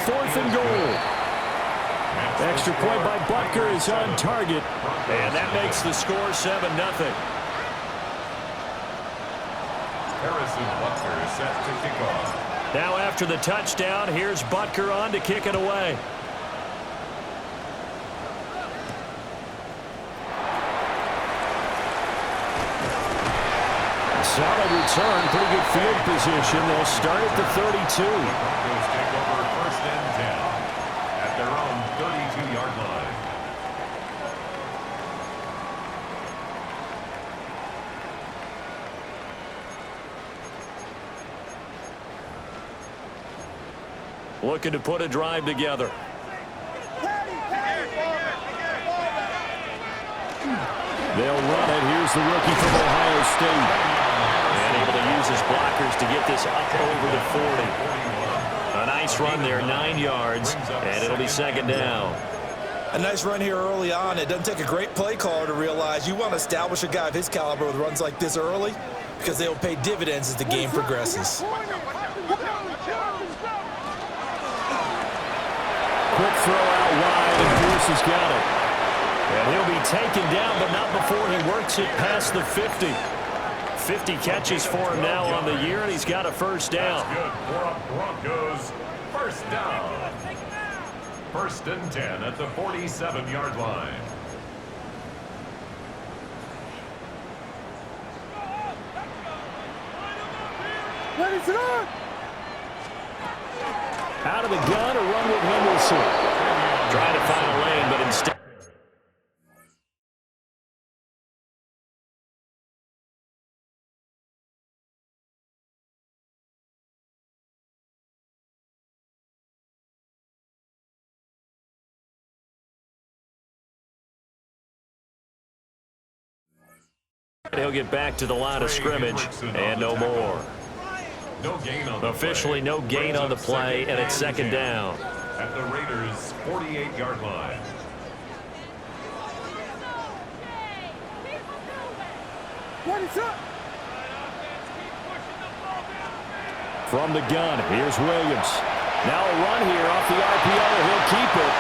4th and goal. Extra point by Butker is on target. And that makes the score 7-0. Harrison Butker is set to kick off. Now after the touchdown, here's Butker on to kick it away. Solid return, pretty good field position. They'll start at the 32. Broncos take over 1st and 10 at their own 32-yard line. Looking to put a drive together. They'll run it. Here's the rookie from Ohio State. And able to use his blockers to get this up over the 40. A nice run there, 9 yards, and it'll be 2nd down. A nice run here early on. It doesn't take a great play caller to realize you want to establish a guy of his caliber with runs like this early because they will pay dividends as the game progresses. Quick throw out wide, and Pierce has got it. And he'll be taken down, but not before he works it past the 50. 50 catches for him now on the year, and he's got a 1st down. That's good for a Broncos 1st down. 1st and 10 at the 47-yard line. Out of the gun, a run with Henderson. Trying to find a lane, but instead. He'll get back to the line of scrimmage, and no more. No gain on Officially no gain on the play, and it's 2nd down. At the Raiders' 48-yard line. From the gun, here's Williams. Now a run here off the RPO. He'll keep it.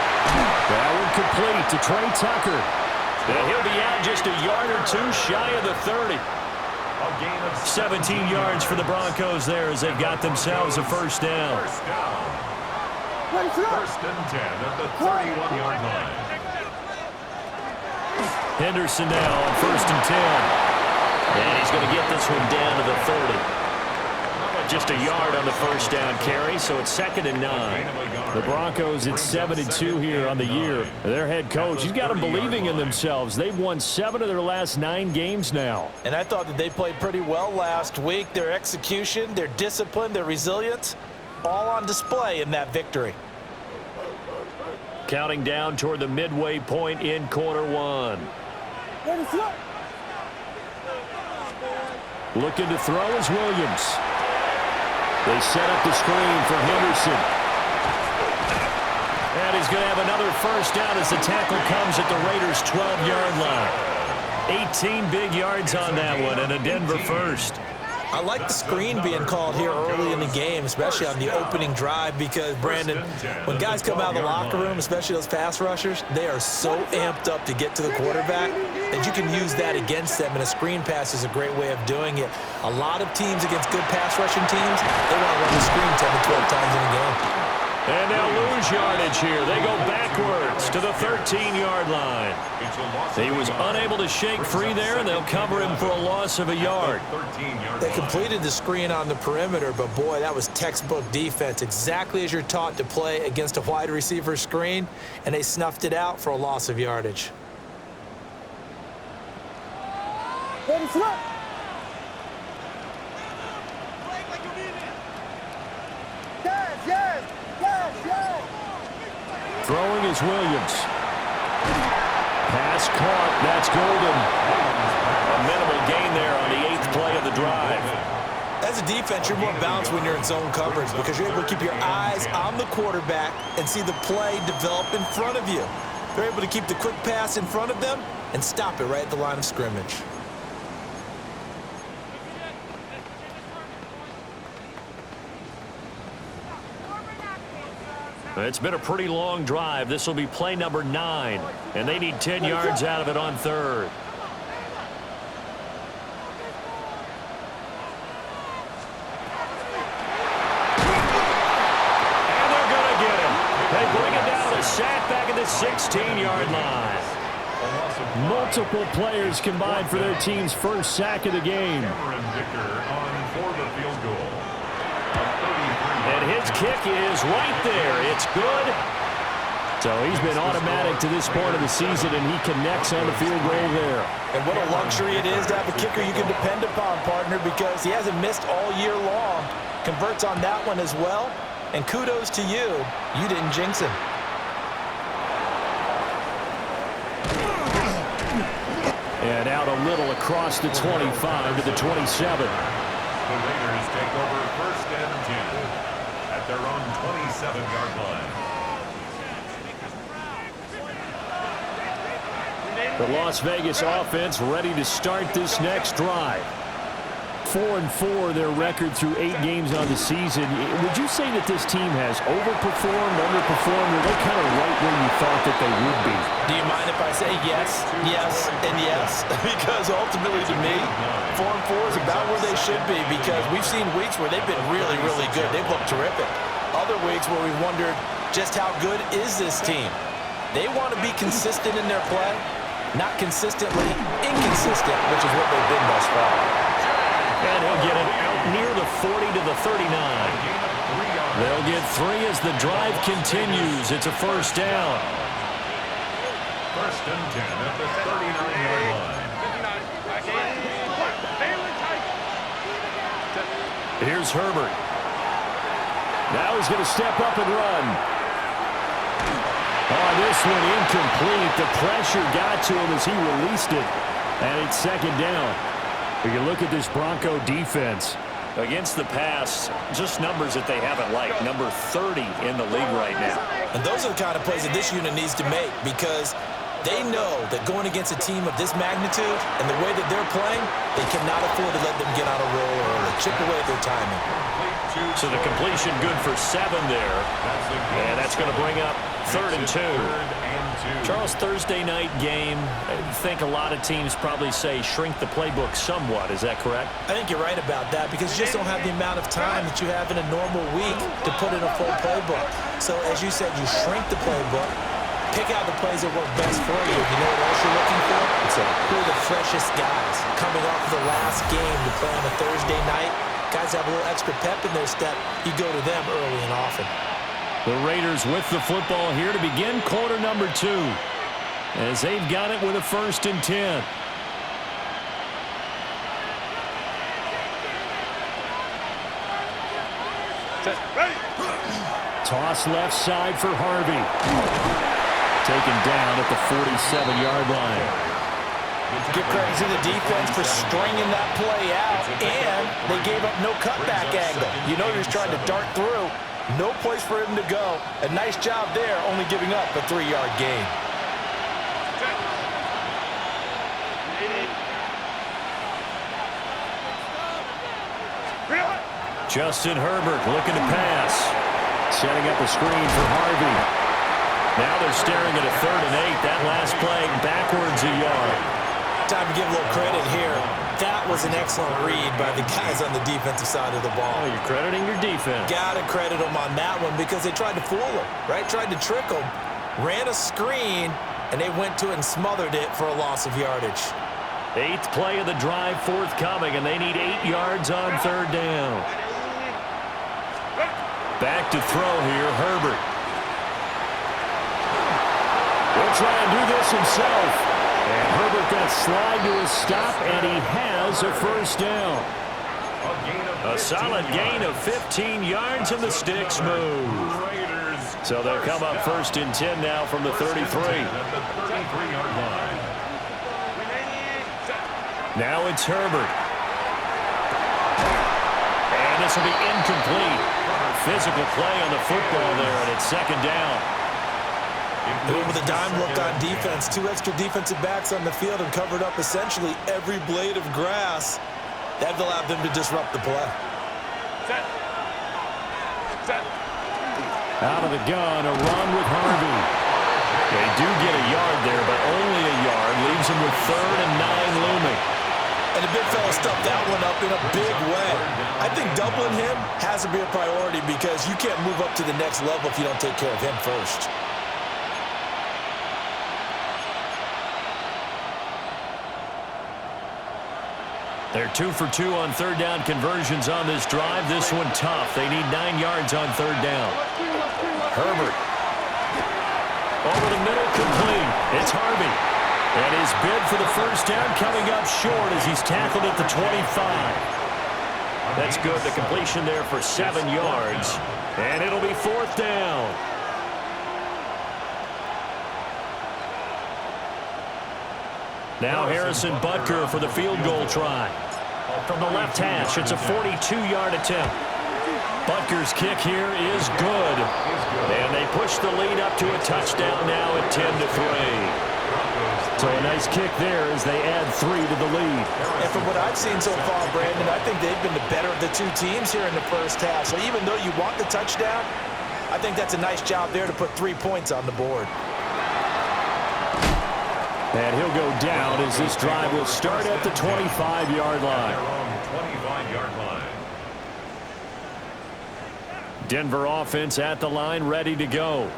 That one complete to Trey Tucker. And he'll be out just a yard or 2 shy of the 30. 17 yards for the Broncos there as they've got themselves a 1st down. 1st and 10 at the 31-yard line. Henderson now on 1st and 10. And he's going to get this one down to the 30. Just a yard on the 1st down carry, so it's 2nd and 9. The Broncos at 7-2 here on the year. Their head coach, he's got them believing in themselves. They've won 7 of their last 9 games now. And I thought that they played pretty well last week. Their execution, their discipline, their resilience, all on display in that victory. Counting down toward the midway point in quarter 1. Looking to throw is Williams. They set up the screen for Henderson. And he's going to have another 1st down as the tackle comes at the Raiders' 12-yard line. 18 big yards on that one, and a Denver 1st. I like the screen being called here early in the game, especially on the opening drive, because, Brandon, when guys come out of the locker room, especially those pass rushers, they are so amped up to get to the quarterback that you can use that against them, and a screen pass is a great way of doing it. A lot of teams against good pass rushing teams, they want to run the screen 10 to 12 times in a game. And they'll lose yardage here. They go backwards to the 13-yard line. He was unable to shake free there, and they'll cover him for a loss of a yard. They completed the screen on the perimeter, but, boy, that was textbook defense, exactly as you're taught to play against a wide receiver screen, and they snuffed it out for a loss of yardage. Throwing is Williams. Pass caught. That's golden. A minimal gain there on the 8th play of the drive. As a defense, you're more balanced when you're in zone coverage because you're able to keep your eyes on the quarterback and see the play develop in front of you. They're able to keep the quick pass in front of them and stop it right at the line of scrimmage. It's been a pretty long drive. This will be play number 9, and they need 10 yards out of it on third. And they're going to get him. They bring it down to sack back at the 16-yard line. Multiple players combined for their team's first sack of the game. And his kick is right there. It's good. So he's been automatic to this point of the season, and he connects on the field goal there. And what a luxury it is to have a kicker you can depend upon, partner, because he hasn't missed all year long. Converts on that one as well. And kudos to you. You didn't jinx him. And out a little across the 25 to the 27. The Raiders take over first and 10 at their own 27-yard line. The Las Vegas offense ready to start this next drive. 4-4 their record through 8 games on the season. Would you say that this team has overperformed, underperformed, or they kind of right where you thought that they would be? Do you mind if I say yes, yes, and yes? Because ultimately to me, 4-4 is about where they should be, because we've seen weeks where they've been really, really good. They've looked terrific. Other weeks where we wondered just how good is this team. They want to be consistent in their play, not consistently inconsistent, which is what they've been thus far. And he'll get it out near the 40 to the 39. They'll get 3 as the drive continues. It's a first down. First and 10 at the 39-yard line. Here's Herbert. Now he's going to step up and run. Oh, this one incomplete. The pressure got to him as he released it. And it's second down. When you look at this Bronco defense, against the pass, just numbers that they haven't liked. Number 30 in the league right now. And those are the kind of plays that this unit needs to make, because they know that going against a team of this magnitude and the way that they're playing, they cannot afford to let them get on a roll early, chip away at their timing. So the completion good for 7 there. And that's going to bring up 3rd and 2. Charles, Thursday night game, I think a lot of teams probably say shrink the playbook somewhat. Is that correct? I think you're right about that, because you just don't have the amount of time that you have in a normal week to put in a full playbook. So as you said, you shrink the playbook, pick out the plays that work best for you. You know what else you're looking for? Who are the freshest guys coming off of the last game to play on a Thursday night? Guys have a little extra pep in their step. You go to them early and often. The Raiders with the football here to begin quarter number 2, as they've got it with a first and 10. Toss left side for Harvey. Taken down at the 47-yard line. Give credit to the defense for stringing that play out, and they gave up no cutback angle. You know you're just trying to dart through. No place for him to go. A nice job there, only giving up a 3-yard gain. Justin Herbert looking to pass. Setting up a screen for Harvey. Now they're staring at a 3rd and 8. That last play backwards a yard. Time to give a little credit here. That was an excellent read by the guys on the defensive side of the ball. Oh, you're crediting your defense. Got to credit them on that one, because they tried to fool him, right? Tried to trick him. Ran a screen, and they went to it and smothered it for a loss of yardage. 8th play of the drive forthcoming, and they need 8 yards on 3rd down. Back to throw here, Herbert. He'll try and do this himself. And Herbert going to slide to a stop, and he has a first down. A solid gain of 15 yards, and the sticks move. So they'll come up first and 10 now from the 33. Now it's Herbert. And this will be incomplete. Physical play on the football there, and it's second down. With a dime look on defense, 2 extra defensive backs on the field and covered up essentially every blade of grass. That allowed them to disrupt the play. Out of the gun, a run with Harvey. They do get a yard there, but only a yard. Leaves him with 3rd and 9 looming. And the big fella stuffed that one up in a big way. I think doubling him has to be a priority because you can't move up to the next level if you don't take care of him first. They're 2 for 2 on 3rd down conversions on this drive. This one tough. They need 9 yards on 3rd down. Herbert. Over the middle, complete. It's Harvey. And his bid for the first down coming up short as he's tackled at the 25. That's good. The completion there for 7 yards. And it'll be 4th down. Now Harrison Butker for the field goal try. From the left hash, it's a 42-yard attempt. Butker's kick here is good. And they push the lead up to a touchdown now at 10-3. So a nice kick there as they add 3 to the lead. And from what I've seen so far, Brandon, I think they've been the better of the two teams here in the first half. So even though you want the touchdown, I think that's a nice job there to put 3 points on the board. And he'll go down as this drive will start at the 25-yard line. Denver offense at the line, ready to go.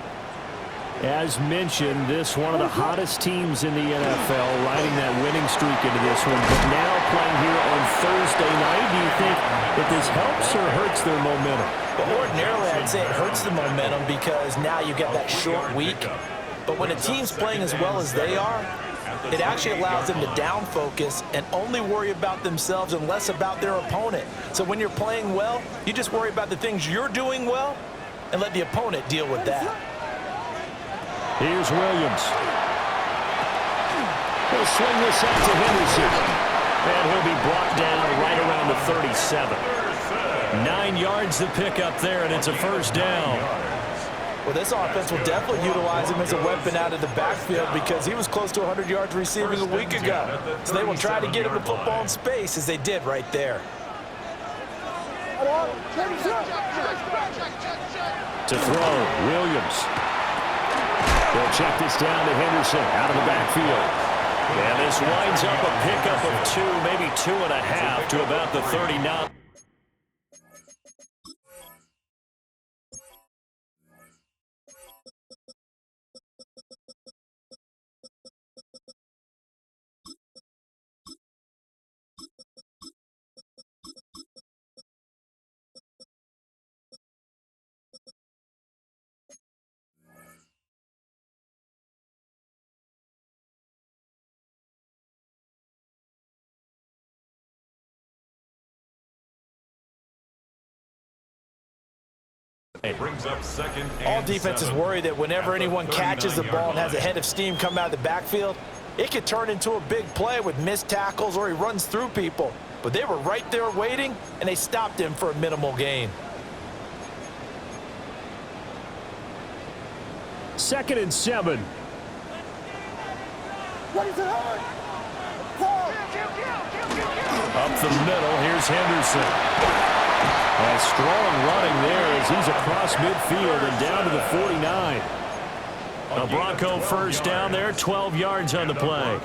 As mentioned, this one of the hottest teams in the NFL, riding that winning streak into this one. But now playing here on Thursday night, do you think that this helps or hurts their momentum? Well, ordinarily, I'd say it hurts the momentum because now you get that short week. But when a team's playing as well as they are, it actually allows them to down focus and only worry about themselves and less about their opponent. So when you're playing well, you just worry about the things you're doing well and let the opponent deal with that. Here's Williams. He'll swing this out to Henderson. And he'll be brought down right around the 37. 9 yards to pick up there, and it's a first down. Well, this offense will definitely utilize him as a weapon out of the backfield because he was close to 100 yards receiving a week ago. So they will try to get him the football in space as they did right there. To throw, Williams. They'll check this down to Henderson out of the backfield. And this winds up a pickup of 2, maybe 2.5 to about the 39. Brings up 2nd and All defenses 7. worry that whenever anyone catches the ball and has a head of steam come out of the backfield, it could turn into a big play with missed tackles or he runs through people. But they were right there waiting, and they stopped him for a minimal gain. 2nd and 7. Up the middle, here's Henderson. A strong running there as he's across midfield and down to the 49. A Bronco first down there, 12 yards on the play.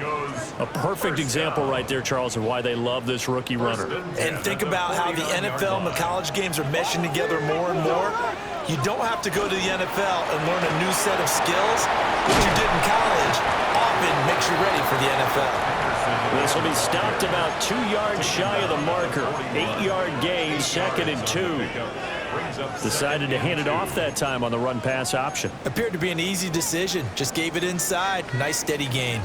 A perfect example right there, Charles, of why they love this rookie runner. And think about how the NFL and the college games are meshing together more and more. You don't have to go to the NFL and learn a new set of skills. What you did in college often makes you ready for the NFL. This will be stopped about 2 yards shy of the marker. 8-yard gain, 2nd and 2. Decided to hand it off that time on the run-pass option. Appeared to be an easy decision. Just gave it inside. Nice steady gain.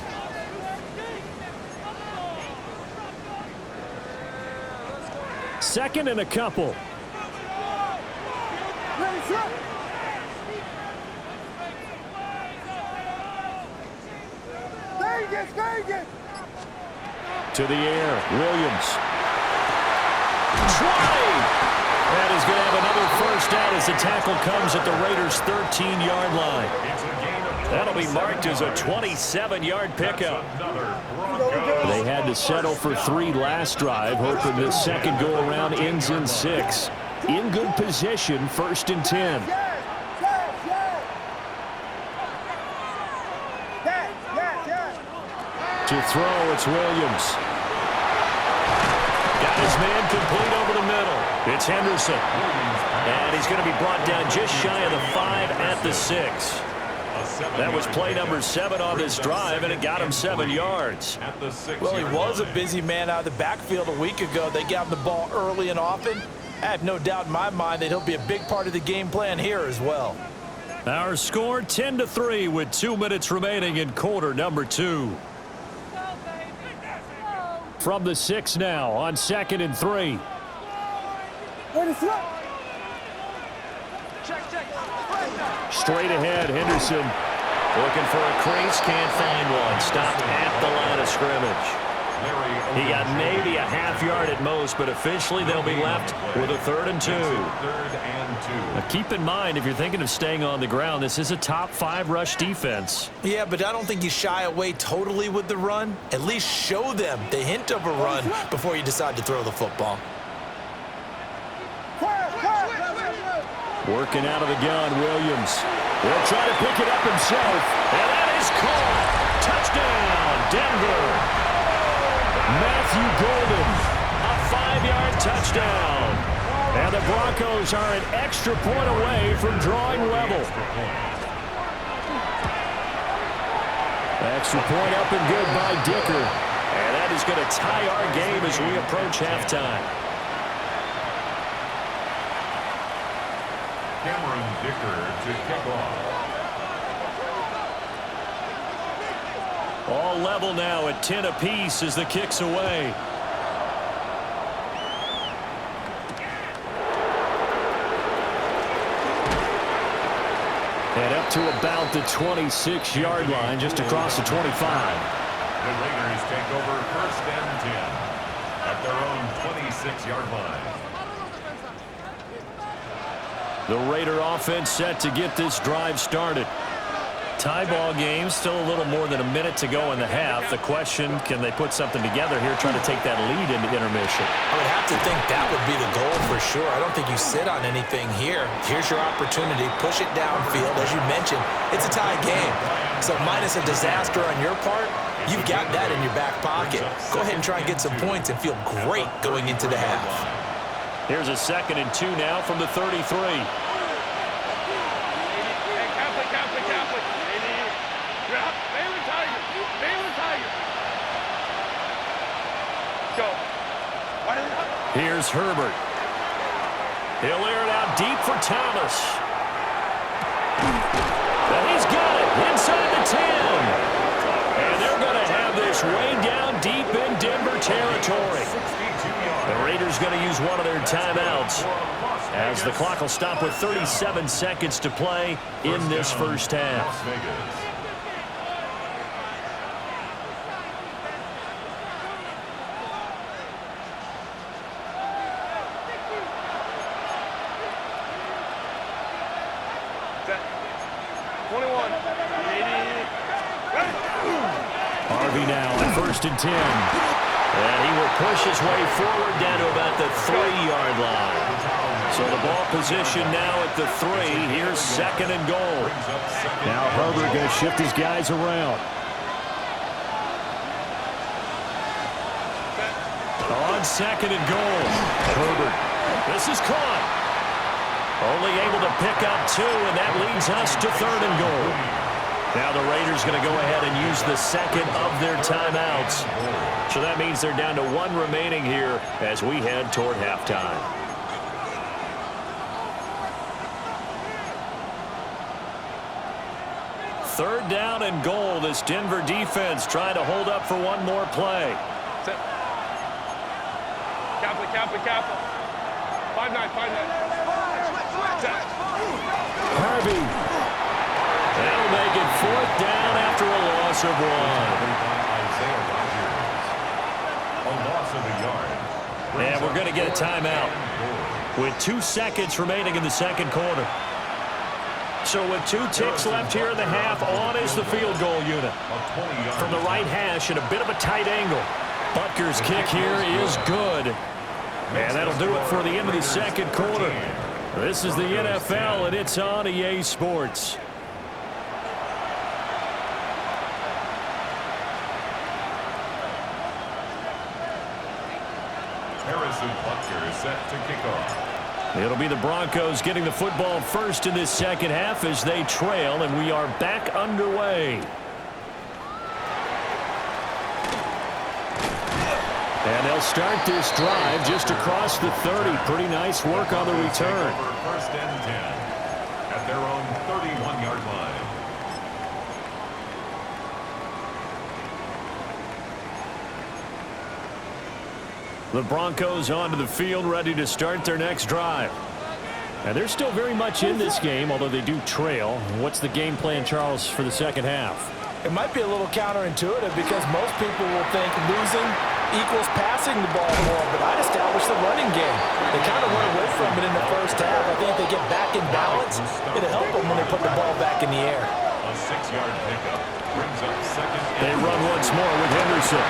Second and a couple. To the air, Williams. Try! That is going to have another first down as the tackle comes at the Raiders' 13-yard line. That'll be marked as a 27-yard pickup. They had to settle for 3 last drive, hoping this second go-around ends in 6. In good position, 1st and 10. To throw, it's Williams. Got his man complete over the middle. It's Henderson. And he's going to be brought down just shy of the 5 at the 6. That was play number 7 on this drive, and it got him 7 yards. Well, he was a busy man out of the backfield a week ago. They got him the ball early and often. I have no doubt in my mind that he'll be a big part of the game plan here as well. Our score 10-3 with 2 minutes remaining in quarter number 2. From the 6 now on 2nd and 3. Straight ahead, Henderson looking for a crease, can't find one. Stopped at the line of scrimmage. He got maybe a half yard at most, but officially they'll be left with a 3rd and 2. Now keep in mind, if you're thinking of staying on the ground, this is a top 5 rush defense. Yeah, but I don't think you shy away totally with the run. At least show them the hint of a run before you decide to throw the football. Working out of the gun, Williams. He'll try to pick it up himself, and that is caught. Touchdown, Denver. Matthew Golden, a 5-yard touchdown. And the Broncos are an extra point away from drawing level. Extra point up and good by Dicker. And that is going to tie our game as we approach halftime. Cameron Dicker to kick off. All level now at 10 apiece as the kick's away. And up to about the 26-yard line, just across the 25. The Raiders take over 1st and 10 at their own 26-yard line. The Raider offense set to get this drive started. Tie ball game, still a little more than a minute to go in the half. The question, can they put something together here, trying to take that lead into intermission? I would have to think that would be the goal for sure. I don't think you sit on anything here. Here's your opportunity. Push it downfield. As you mentioned, it's a tie game. So minus a disaster on your part, you've got that in your back pocket. Go ahead and try and get some points and feel great going into the half. Here's a 2nd and 2 now from the 33. Here's Herbert. He'll air it out deep for Thomas. And he's got it inside the 10. And they're going to have this way down deep in Denver territory. The Raiders going to use one of their timeouts as the clock will stop with 37 seconds to play in this first half. Harvey now on 1st and 10. And he will push his way forward down to about the 3-yard line. So the ball position now at the 3. Here's 2nd and goal. Now Herbert going to shift his guys around. On 2nd and goal. Herbert. This is caught. Only able to pick up 2, and that leads us to 3rd and goal. Now the Raiders going to go ahead and use the 2nd of their timeouts. So that means they're down to 1 remaining here as we head toward halftime. Third down and goal. This Denver defense trying to hold up for one more play. Kappa. 5-9. Harvey. That'll make it 4th down after a loss of 1. And we're going to get a timeout with 2 seconds remaining in the 2nd quarter. So with 2 ticks left here in the half, on is the field goal unit. From the right hash at a bit of a tight angle. Butker's kick here is good. And that'll do it for the end of the 2nd quarter. This is the NFL, and it's on EA Sports. Harrison Butker is set to kick off. It'll be the Broncos getting the football first in this second half as they trail, and we are back underway. And they'll start this drive just across the 30. Pretty nice work on the return. First and 10 at their own 31-yard line. The Broncos onto the field, ready to start their next drive. And they're still very much in this game, although they do trail. What's the game plan, Charles, for the second half? It might be a little counterintuitive because most people will think losing equals passing the ball more, but I'd establish the running game. They kind of went away from it in the first half. I think if they get back in balance, it'll help them when they put the ball back in the air. A 6-yard pickup brings up second. They run once more with Henderson.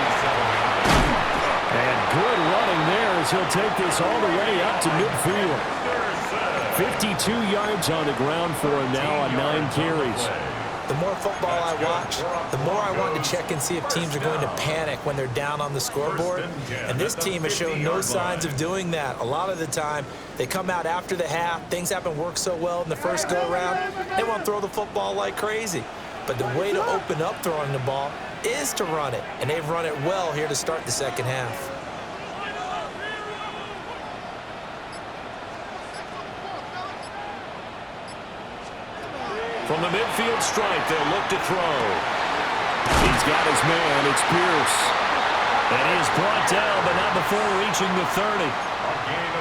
And good running there as he'll take this all the way up to midfield. 52 yards on the ground for him now on 9 carries. The more football I watch, the more I want to check and see if teams are going to panic when they're down on the scoreboard. And this team has shown no signs of doing that. A lot of the time, they come out after the half. Things haven't worked so well in the first go-around. They want to throw the football like crazy. But the way to open up throwing the ball is to run it. And they've run it well here to start the second half. From the midfield stripe, they'll look to throw. He's got his man. It's Pierce. And he is brought down, but not before reaching the 30.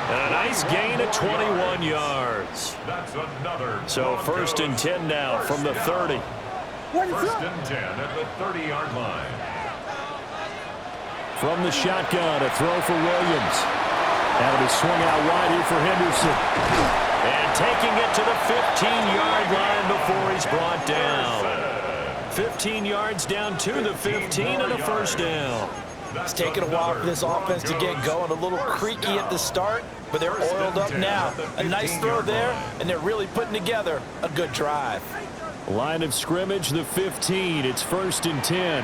And a nice gain of 21 yards. That's another. So first and 10 now from the 30. First and 10 at the 30-yard line. From the shotgun, a throw for Williams. That'll be swung out wide here for Henderson. And taking it to the 15-yard line before he's brought down. 15 yards down to the 15 and a first down. It's taken a while for this offense to get going. A little creaky at the start, but they're oiled up now. A nice throw there, and they're really putting together a good drive. Line of scrimmage, the 15. It's first and 10.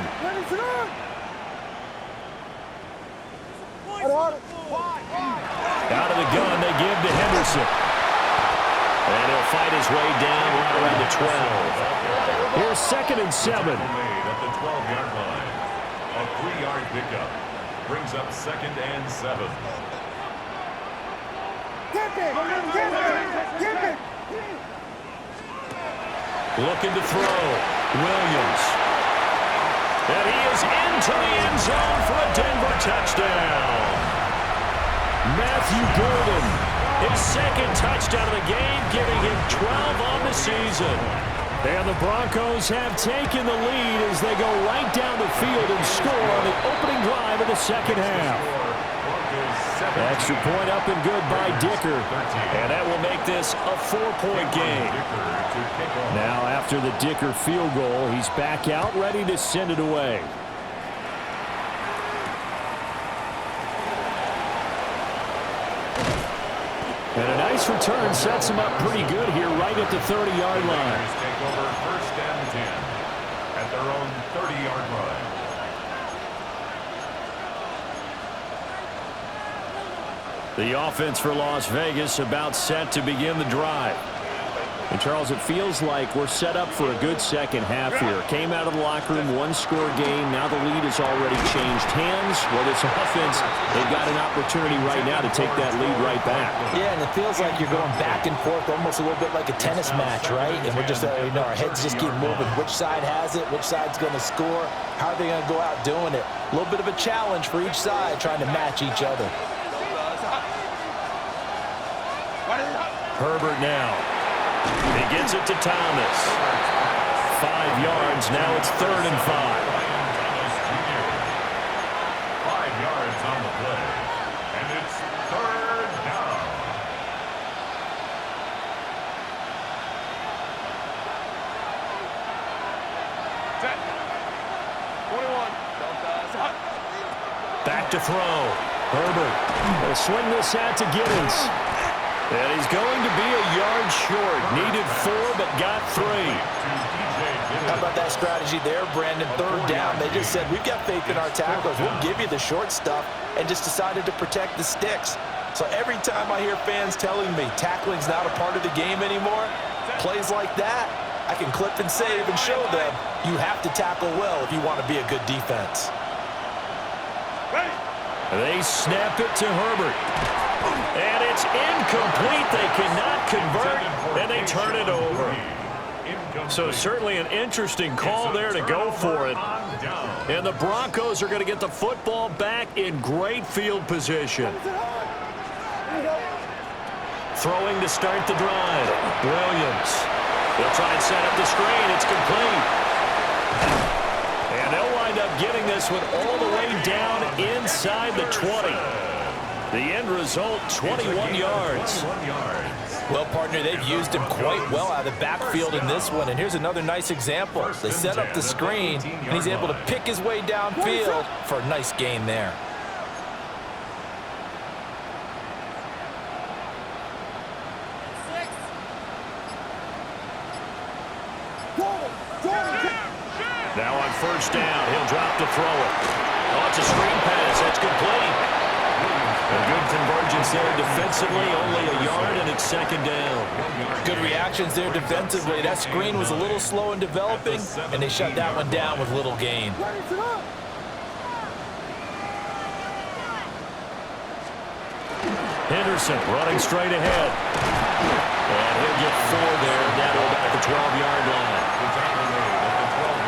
Out of the gun, they give to Henderson. And he'll fight his way down right around the 12. Here's second and 7. At the 12-yard line. A 3-yard pickup brings up second and 7. Looking to throw. Williams. And he is into the end zone for a Denver touchdown. Matthew Golden. His second touchdown of the game, giving him 12 on the season. And the Broncos have taken the lead as they go right down the field and score on the opening drive of the second half. Extra point up and good by Dicker. And that will make this a 4-point game. Now after the Dicker field goal, he's back out ready to send it away. And a nice return sets him up pretty good here right at the 30-yard line. Take over first and 10 at their own 30-yard line. The offense for Las Vegas about set to begin the drive. And Charles, it feels like we're set up for a good second half here. Came out of the locker room, one-score game. Now the lead has already changed hands. Well, this offense, they've got an opportunity right now to take that lead right back. Yeah, and it feels like you're going back and forth, almost a little bit like a tennis match, right? And we're just, our heads just keep moving. Which side has it? Which side's going to score? How are they going to go out doing it? A little bit of a challenge for each side, trying to match each other. Herbert now. He gets it to Thomas. 5 yards. Now it's 3rd and 5. 5 yards on the play. And it's 3rd down. Set. 21. Back to throw. Herbert will swing this out to Giddens. And he's going to be a yard short. Needed 4, but got 3. How about that strategy there, Brandon? Third down. They just said, we've got faith in our tacklers. We'll give you the short stuff, and just decided to protect the sticks. So every time I hear fans telling me tackling's not a part of the game anymore, plays like that, I can clip and save and show them you have to tackle well if you want to be a good defense. They snap it to Herbert. And it's incomplete. They cannot convert, and they turn it over. So certainly an interesting call there to go for it. And the Broncos are going to get the football back in great field position. Throwing to start the drive. Williams. They'll try and set up the screen. It's complete. And they'll wind up getting this one all the way down inside the 20. The end result, 21 yards. Well, partner, they've used him quite well out of the backfield in this one. And here's another nice example. They set up the screen, and he's able to pick his way downfield for a nice gain there. Now on first down, he'll drop to throw it. Oh, it's a screen pass. That's complete. A good convergence there defensively, only a yard, and it's second down. Good reactions there defensively. That screen was a little slow in developing, and they shut that one down with little gain. Henderson running straight ahead. And he'll get 4 there, down to about the 12-yard line.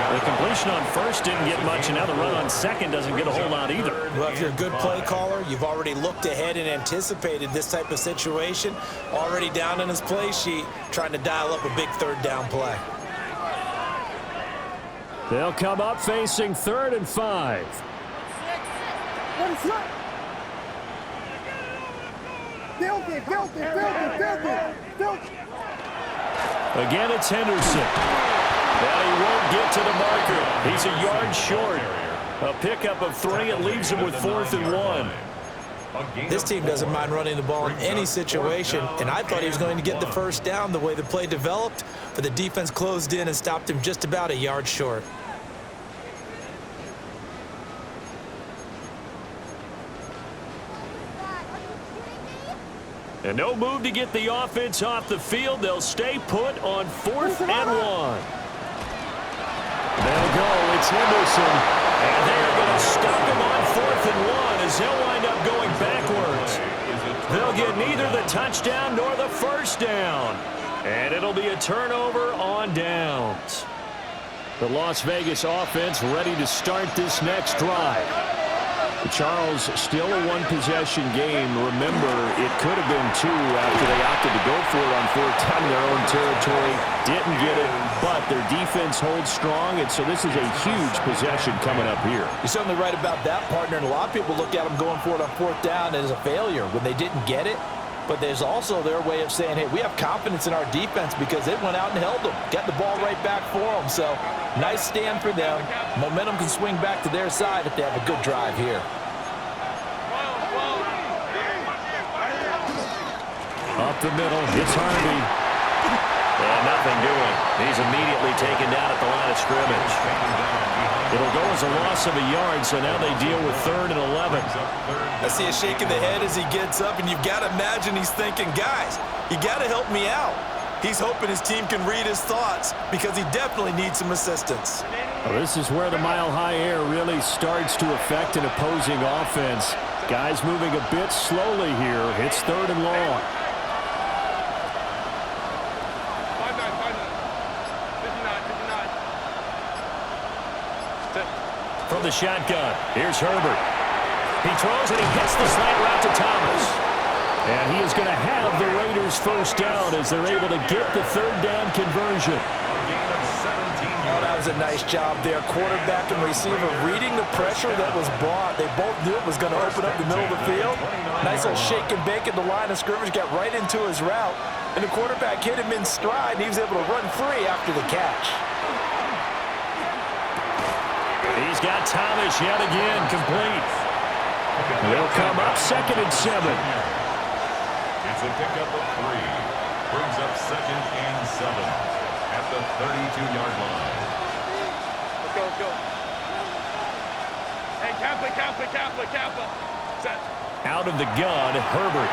The completion on first didn't get much, and now the run on second doesn't get a whole lot either. Well, if you're a good play caller, you've already looked ahead and anticipated this type of situation. Already down in his play sheet, trying to dial up a big third down play. They'll come up facing 3rd and 5. Again, it's Henderson. Well, he won't get to the marker. He's a yard short. A pickup of 3. It leaves him with 4th and 1. This team doesn't mind running the ball in any situation, and I thought he was going to get the first down the way the play developed, but the defense closed in and stopped him just about a yard short. And no move to get the offense off the field. They'll stay put on 4th and 1. They'll go. It's Henderson. And they're going to stop him on 4th and 1 as they'll wind up going backwards. They'll get neither the touchdown nor the first down. And it'll be a turnover on downs. The Las Vegas offense ready to start this next drive. Charles, still a one-possession game. Remember, it could have been 2 after they opted to go for it on 4th down in their own territory. Didn't get it, but their defense holds strong, and so this is a huge possession coming up here. You're certainly right about that, partner, and a lot of people look at them going for it on 4th down as a failure when they didn't get it. But there's also their way of saying, hey, we have confidence in our defense because it went out and held them, got the ball right back for them. So nice stand for them. Momentum can swing back to their side if they have a good drive here. Up the middle, it's Harvey. And nothing doing. He's immediately taken down at the line of scrimmage. It'll go as a loss of a yard, so now they deal with 3rd and 11. I see a shake of the head as he gets up, and you've got to imagine he's thinking, guys, you got to help me out. He's hoping his team can read his thoughts because he definitely needs some assistance. Well, this is where the mile-high air really starts to affect an opposing offense. Guys moving a bit slowly here. It's 3rd and long. From the shotgun, here's Herbert. He throws and he hits the slant route to Thomas. And he is going to have the Raiders first down as they're able to get the 3rd down conversion. Oh, that was a nice job there. Quarterback and receiver reading the pressure that was brought. They both knew it was going to open up the middle of the field. Nice little shake and bake at the line of scrimmage, got right into his route. And the quarterback hit him in stride, and he was able to run free after the catch. He's got Thomas yet again, complete. They'll come up 2nd and 7. It's a pickup of 3. Brings up 2nd and 7 at the 32-yard line. Let's go, let's go. Hey, Kappa. Set. Out of the gun, Herbert.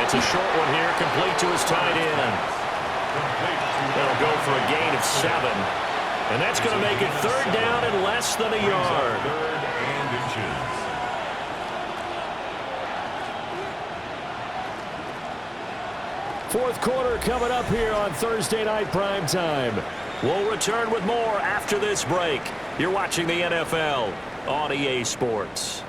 It's a short one here, complete to his tight end. That'll go for a gain of 7. And that's going to make it 3rd down and less than a yard. 3rd and inches. Fourth quarter coming up here on Thursday Night Primetime. We'll return with more after this break. You're watching the NFL on EA Sports.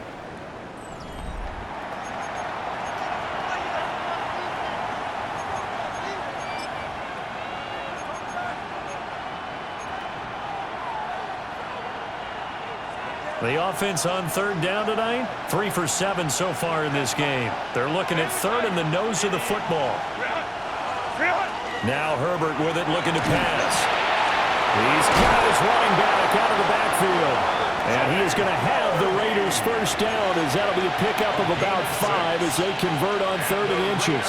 The offense on 3rd down tonight, 3 for 7 so far in this game. They're looking at 3rd in the nose of the football. Now Herbert with it, looking to pass. He's got his running back out of the backfield. And he is going to have the Raiders 1st down, as that'll be a pickup of about 5 as they convert on 3rd and inches.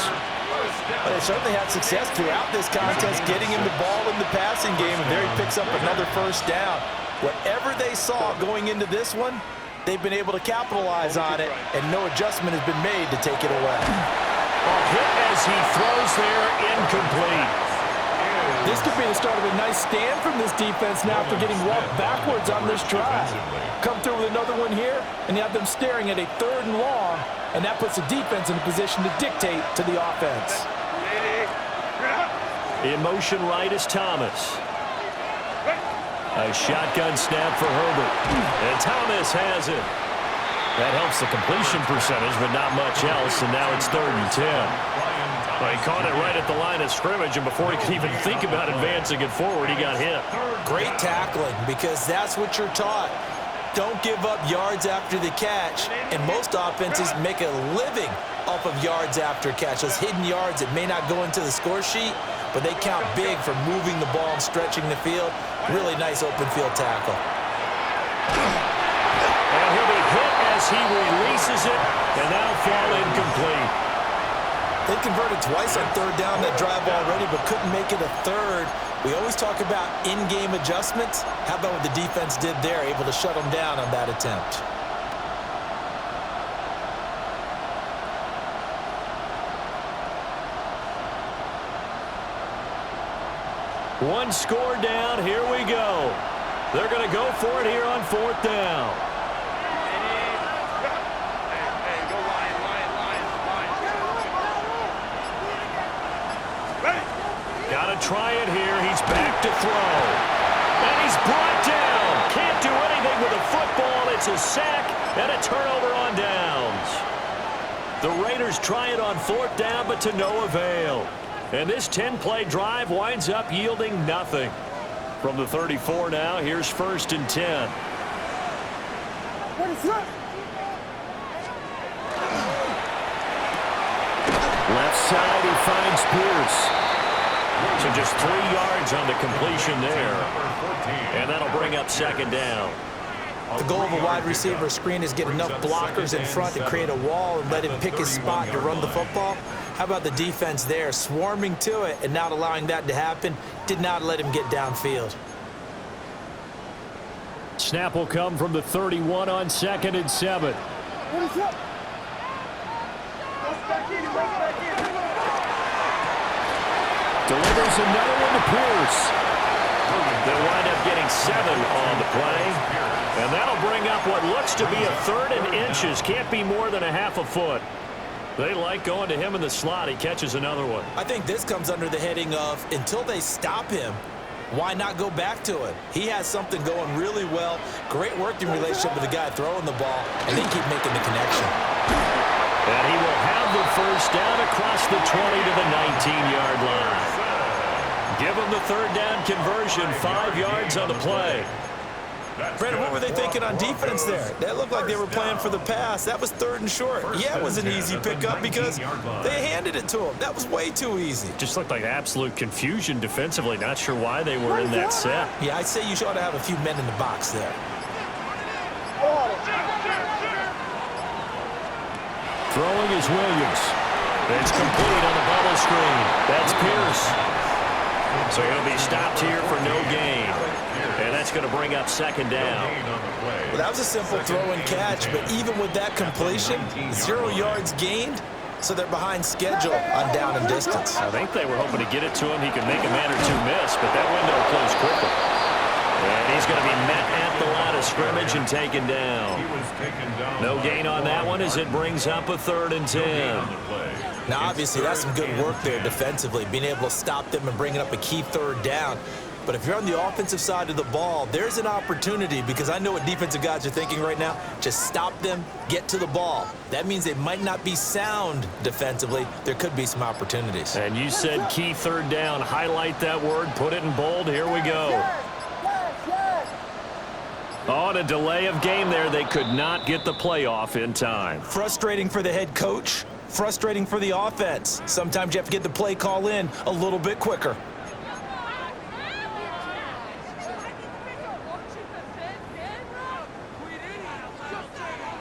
Well, they certainly had success throughout this contest, getting him the ball in the passing game, and there he picks up another 1st down. Whatever they saw going into this one, they've been able to capitalize on it, and no adjustment has been made to take it away. A hit as he throws there, incomplete. This could be the start of a nice stand from this defense now after getting walked backwards on this drive. Come through with another one here, and you have them staring at a 3rd and long, and that puts the defense in a position to dictate to the offense. In motion right is Thomas. A shotgun snap for Herbert. And Thomas has it. That helps the completion percentage, but not much else, and now it's 3rd and 10. Well, he caught it right at the line of scrimmage, and before he could even think about advancing it forward, he got hit. Great tackling, because that's what you're taught. Don't give up yards after the catch, and most offenses make a living off of yards after catch. Those hidden yards that may not go into the score sheet, but they count big for moving the ball and stretching the field. Really nice open field tackle. And he'll be hit as he releases it, and that'll fall incomplete. They converted twice on 3rd down that drive already, but couldn't make it a 3rd. We always talk about in-game adjustments. How about what the defense did there, able to shut them down on that attempt? One score down, here we go. They're going to go for it here on 4th down. Hey, go line. Ready? Got to try it here. He's back to throw. And he's brought down. Can't do anything with a football. It's a sack and a turnover on downs. The Raiders try it on 4th down, but to no avail. And this 10-play drive winds up yielding nothing. From the 34 now, here's 1st and 10. What is that? Left side, he finds Pierce. So just 3 yards on the completion there. And that'll bring up 2nd down. The goal of a wide receiver screen is get enough blockers in front to create a wall and let him pick his spot to run the football. How about the defense there, swarming to it and not allowing that to happen? Did not let him get downfield. Snap will come from the 31 on 2nd and 7. What is that? Delivers another one to Pierce. They'll wind up getting 7 on the play. And that'll bring up what looks to be a 3rd and inches. Can't be more than a half a foot. They like going to him in the slot. He catches another one. I think this comes under the heading of, until they stop him, why not go back to it? He has something going really well. Great working relationship with the guy throwing the ball, and they keep making the connection. And he will have the 1st down across the 20 to the 19-yard line. Give him the 3rd down conversion, 5 yards on the play. Brandon, what were they thinking on defense there? That looked like they were playing for the pass. That was 3rd and short. Yeah, it was an easy pickup because they handed it to him. That was way too easy. Just looked like absolute confusion defensively. Not sure why they were in that set. Yeah, I'd say you ought to have a few men in the box there. Throwing is Williams. It's complete on the bubble screen. That's Pierce. So he'll be stopped here for no gain. And that's going to bring up second down. Well, that was a simple throw and catch, but even with that completion, 0 yards gained, so they're behind schedule on down and distance. I think they were hoping to get it to him. He could make a man or two miss, but that window closed quickly. And he's going to be met at the line of scrimmage and taken down. No gain on that one as it brings up a 3rd and 10. Now, obviously, that's some good work there defensively, being able to stop them and bringing up a key 3rd down. But if you're on the offensive side of the ball, there's an opportunity, because I know what defensive guys are thinking right now. Just stop them, get to the ball. That means they might not be sound defensively. There could be some opportunities. And you said key 3rd down. Highlight that word. Put it in bold. Here we go. On a delay of game there, they could not get the playoff in time. Frustrating for the head coach. Frustrating for the offense. Sometimes you have to get the play call in a little bit quicker.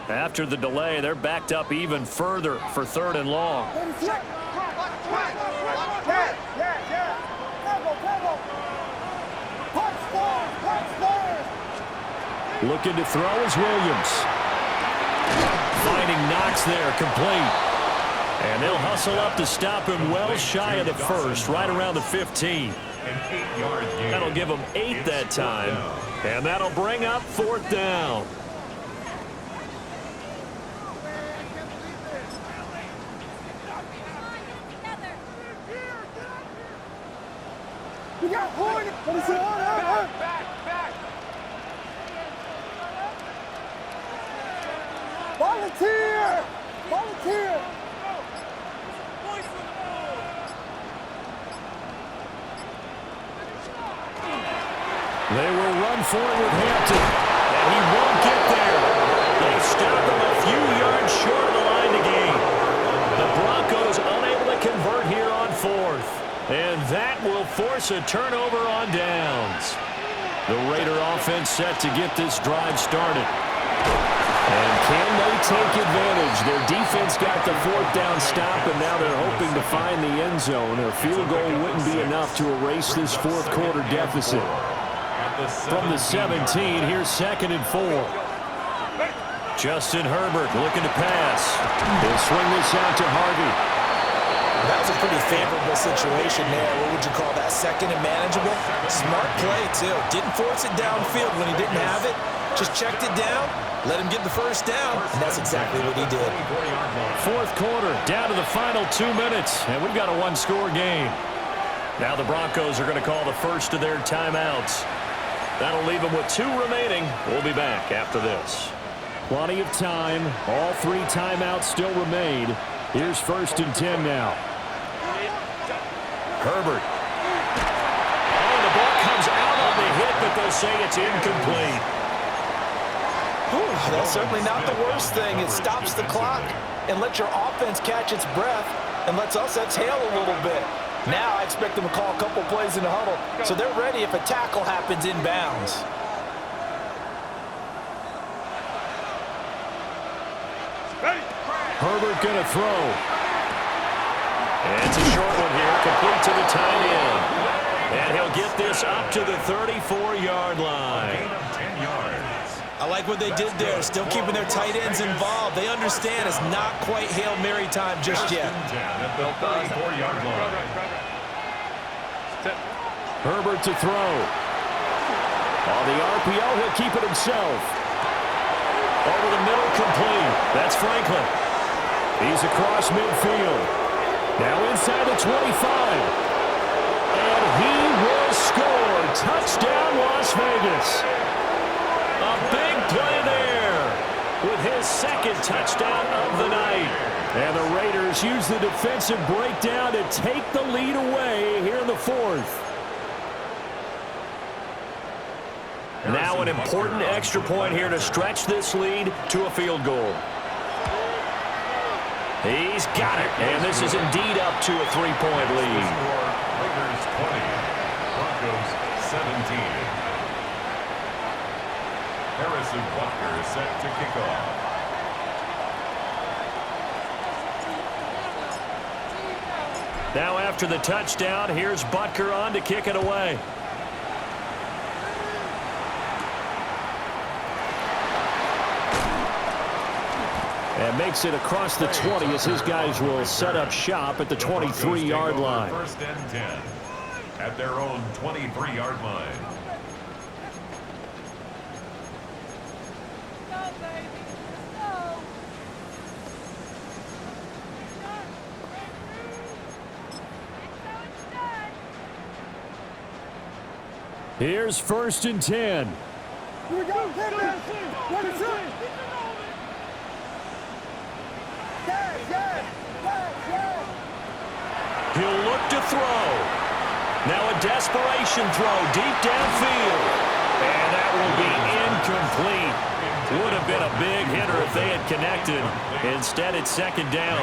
After the delay, they're backed up even further for 3rd and long. Looking to throw is Williams. Finding Knox there, complete. And they'll hustle up to stop him well shy of the first, right around the 15. That'll give them 8 that time. And that'll bring up 4th down. We got point. What is it? Back. Volunteer. They will run for it with Hampton. And he won't get there. They stop him a few yards short of the line to gain. The Broncos unable to convert here on 4th. And that will force a turnover on downs. The Raider offense set to get this drive started. And can they take advantage? Their defense got the 4th down stop, and now they're hoping to find the end zone. A field goal wouldn't be enough to erase this 4th quarter deficit. From the 17, here's 2nd and 4. Justin Herbert looking to pass. He'll swing this out to Harvey. That was a pretty favorable situation there. What would you call that? 2nd and manageable? Smart play, too. Didn't force it downfield when he didn't have it. Just checked it down, let him get the 1st down, and that's exactly what he did. 4th quarter, down to the final 2 minutes, and we've got a 1-score game. Now the Broncos are going to call the first of their timeouts. That'll leave them with 2 remaining. We'll be back after this. Plenty of time. All 3 timeouts still remain. Here's 1st and 10 now. Herbert. Oh, the ball comes out on the hit, but they'll say it's incomplete. Whew, that's certainly not the worst thing. It stops the clock and lets your offense catch its breath and lets us exhale a little bit. Now I expect them to call a couple plays in the huddle, so they're ready if a tackle happens inbounds. Herbert going to throw. And it's a short one here, complete to the tight end. And he'll get this up to the 34-yard line. I like what they did there, still keeping their tight ends involved. They understand it's not quite Hail Mary time just yet. Herbert to throw. On the RPO, he'll keep it himself. Over the middle, complete. That's Franklin. He's across midfield. Now inside the 25. And he will score. Touchdown, Las Vegas. A big play there with his 2nd touchdown of the night. And the Raiders use the defensive breakdown to take the lead away here in the 4th. Now an important extra point here to stretch this lead to a field goal. He's got it, and this is indeed up to a 3-point lead. Raiders 20, Broncos 17. Harrison Walker set to kick off. Now after the touchdown, here's Butker on to kick it away. And makes it across the 20 as his guys will set up shop at the 23-yard line. First and 10 at their own 23-yard line. Here's first and 10. Here we go. Hit it. What is it? Yes. He'll look to throw. Now a desperation throw deep downfield. And that will be incomplete. Would have been a big hitter if they had connected. Instead, it's second down.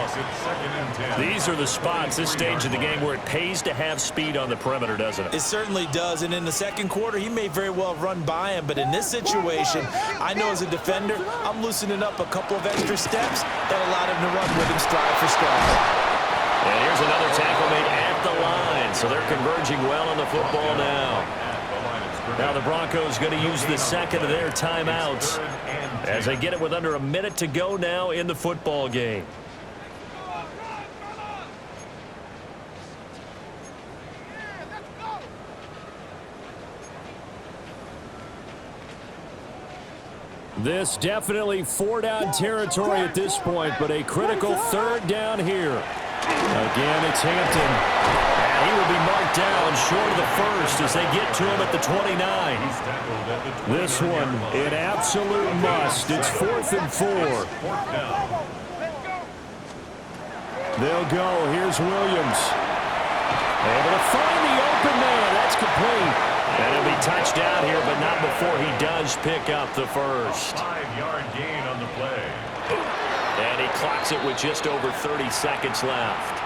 These are the spots, this stage of the game, where it pays to have speed on the perimeter, doesn't it? It certainly does, and in the second quarter, he may very well run by him, but in this situation, I know as a defender, I'm loosening up a couple of extra steps that allowed him to run with him stride for stride. And here's another tackle made at the line, so they're converging well on the football now. Now the Broncos going to use the second of their timeouts as they get it with under a minute to go now in the football game. This definitely four-down territory at this point, but a critical third down here. Again, it's Hampton. And he will be marked down short of the first as they get to him at the 29. This one, an absolute must. It's 4th and 4. They'll go. Here's Williams. Able to find the open man. That's complete. And he'll be touched down here, but not before he does pick up the first. 5-yard gain on the play. And he clocks it with just over 30 seconds left.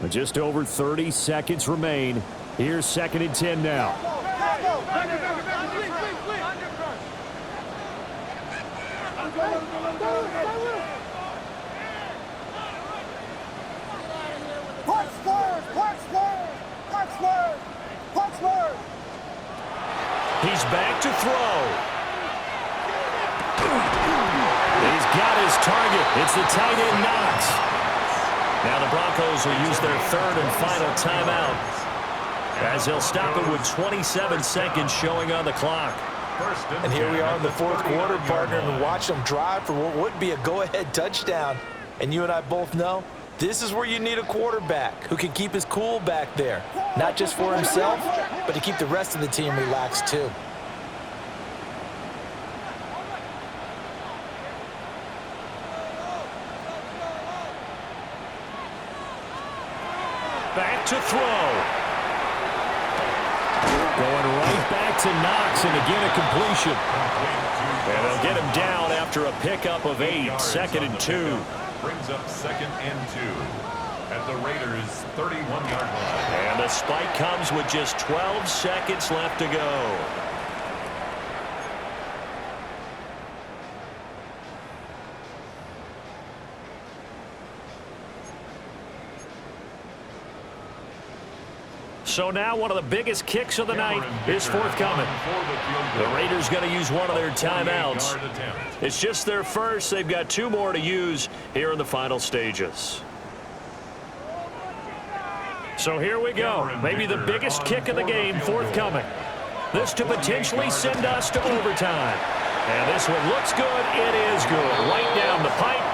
Just over 30 seconds remain. Here's 2nd and 10 now. He's back to throw. He's got his target. It's the tight end Knox. Now the Broncos will use their third and final timeout as they'll stop it with 27 seconds showing on the clock. And here we are in the fourth quarter, partner, and watch them drive for what would be a go-ahead touchdown. And you and I both know this is where you need a quarterback who can keep his cool back there, not just for himself, but to keep the rest of the team relaxed too. Back to throw. Going right back to Knox, and again a completion. And they'll get him down after a pickup of 8, 2nd and 2. Brings up 2nd and 2 at the Raiders' 31-yard line. And the spike comes with just 12 seconds left to go. So now one of the biggest kicks of the night is forthcoming. The Raiders going to use one of their timeouts. It's just their first. They've got 2 more to use here in the final stages. So here we go. Maybe the biggest kick of the game forthcoming. This to potentially send us to overtime. And this one looks good. It is good. Right down the pipe.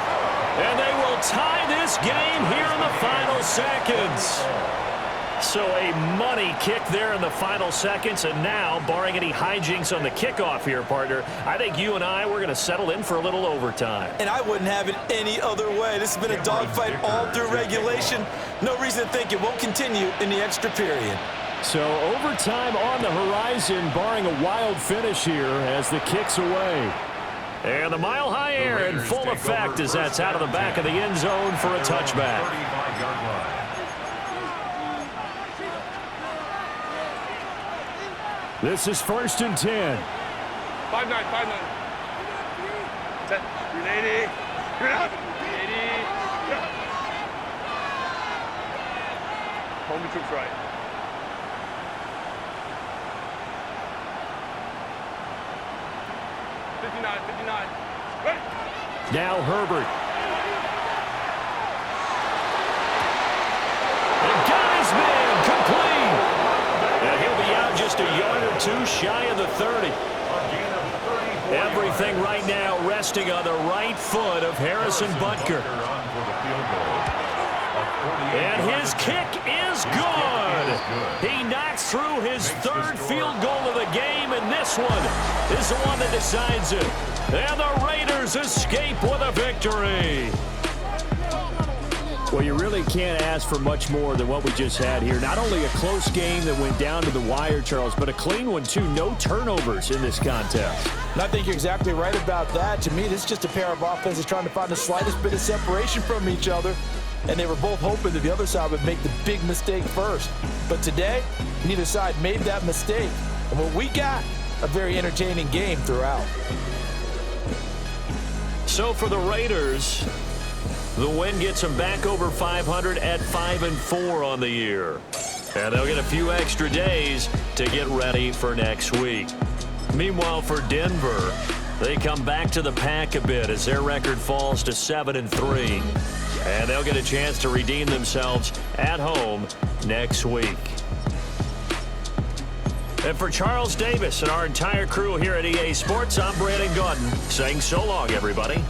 And they will tie this game here in the final seconds. So a money kick there in the final seconds, and now, barring any hijinks on the kickoff here, partner, I think you and I, we're going to settle in for a little overtime. And I wouldn't have it any other way. This has been a dogfight all through regulation. No reason to think it won't continue in the extra period. So overtime on the horizon, barring a wild finish here as the kick's away. And the mile-high air in full effect as that's out of the back of the end zone for a touchback. 35-yard line. This is 1st and 10. 5-9, 5-9. Set. 380. 380. Home troops right. Right. Now Herbert. And got his man complete. And he'll be out just a yard or two shy of the 30. Everything right now resting on the right foot of Harrison Butker. And his kick is good. He knocks through his third field goal of the game, and this one is the one that decides it. And the Raiders escape with a victory. Well, you really can't ask for much more than what we just had here. Not only a close game that went down to the wire, Charles, but a clean one, too. No turnovers in this contest. And I think you're exactly right about that. To me, this is just a pair of offenses trying to find the slightest bit of separation from each other. And they were both hoping that the other side would make the big mistake first. But today, neither side made that mistake. And what we got, a very entertaining game throughout. So for the Raiders, the win gets them back over 500 at 5-4 on the year. And they'll get a few extra days to get ready for next week. Meanwhile, for Denver, they come back to the pack a bit as their record falls to 7-3. And they'll get a chance to redeem themselves at home next week. And for Charles Davis and our entire crew here at EA Sports, I'm Brandon Gaudin saying so long, everybody.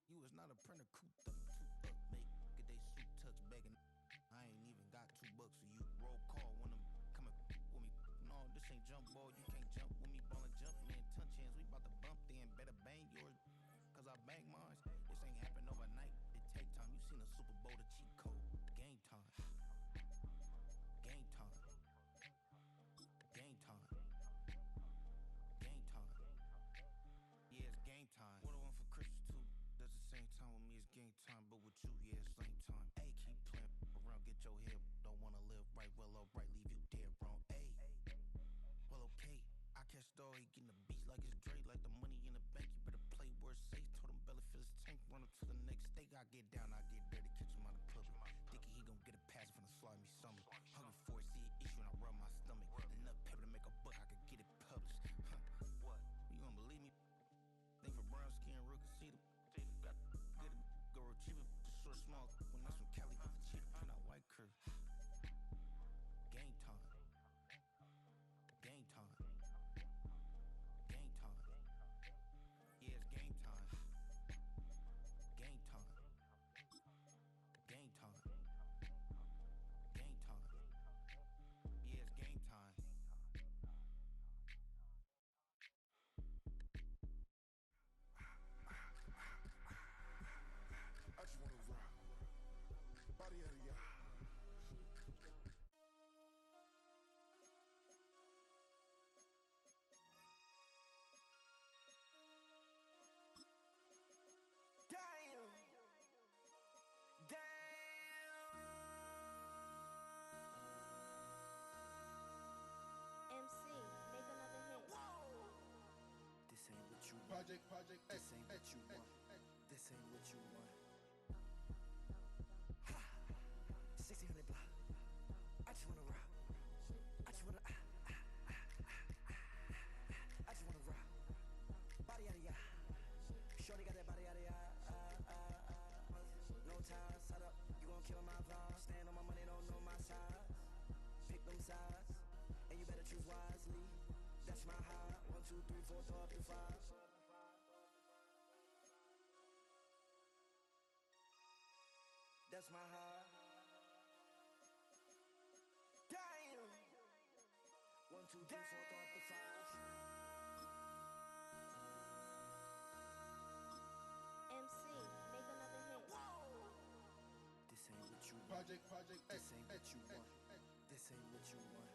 You was not a printer, cooped up, make get they suit tucks begging. I ain't even got $2 for you. Roll call when I'm coming with me. No, this ain't jump ball. You can't jump with me. Ballin' jump man, ton chance. We bout to bump then. Better bang yours, cause I bang mine. This ain't happen overnight. It take time. You seen a Super Bowl, the cheat code. Game time. Game time. Game time. Game time. Yeah, it's game time. What I want for Christmas too. At the same time with me, it's game time, but with you, yeah, it's lame time. Ayy, keep playing around, get your head. Don't wanna live right, well, alright, leave you dead wrong. Ayy, well, okay. I catch the dog, he getting the beats like it's Dre, like the money in the bank. You better play where it's safe. Told him belly fill his tank, run up to the next state. I get down, I get dirty, catch him on the public. Thinking he gon' get a pass from the slimy summer. Hungry for it, see an issue, and I rub my stomach. Enough paper to make a buck, I could get it published. Huh? What? You gonna believe me? Think for brown skin, real conceited. Got get it, go retrieve it, short small. When that's from Cali, with the cheetah, print out white curve. Game time. Game time. Game time. Yeah, it's game time. Game time. Game time. Game time. Yeah, it's game time. I just wanna rock, body out of y'all. Damn. Damn. MC, make another hit. This ain't what you want. Project X, This ain't what you want. This ain't what you want. 1600 block. I just wanna rock. I just wanna I just wanna rock. Body out of ya. Shorty got that body out of ya. No ties, set up. You gon' kill my vibe. Stand on my money, don't know my size. Pick them sides, and you better choose wisely. That's my high. 1, 2, 3, 4, throw up to 5. That's my high. Damn. 1, 2, 3, 4, throw up to 5. MC, make another hit. This ain't what you want. Project This X, ain't what you want. This ain't what you want.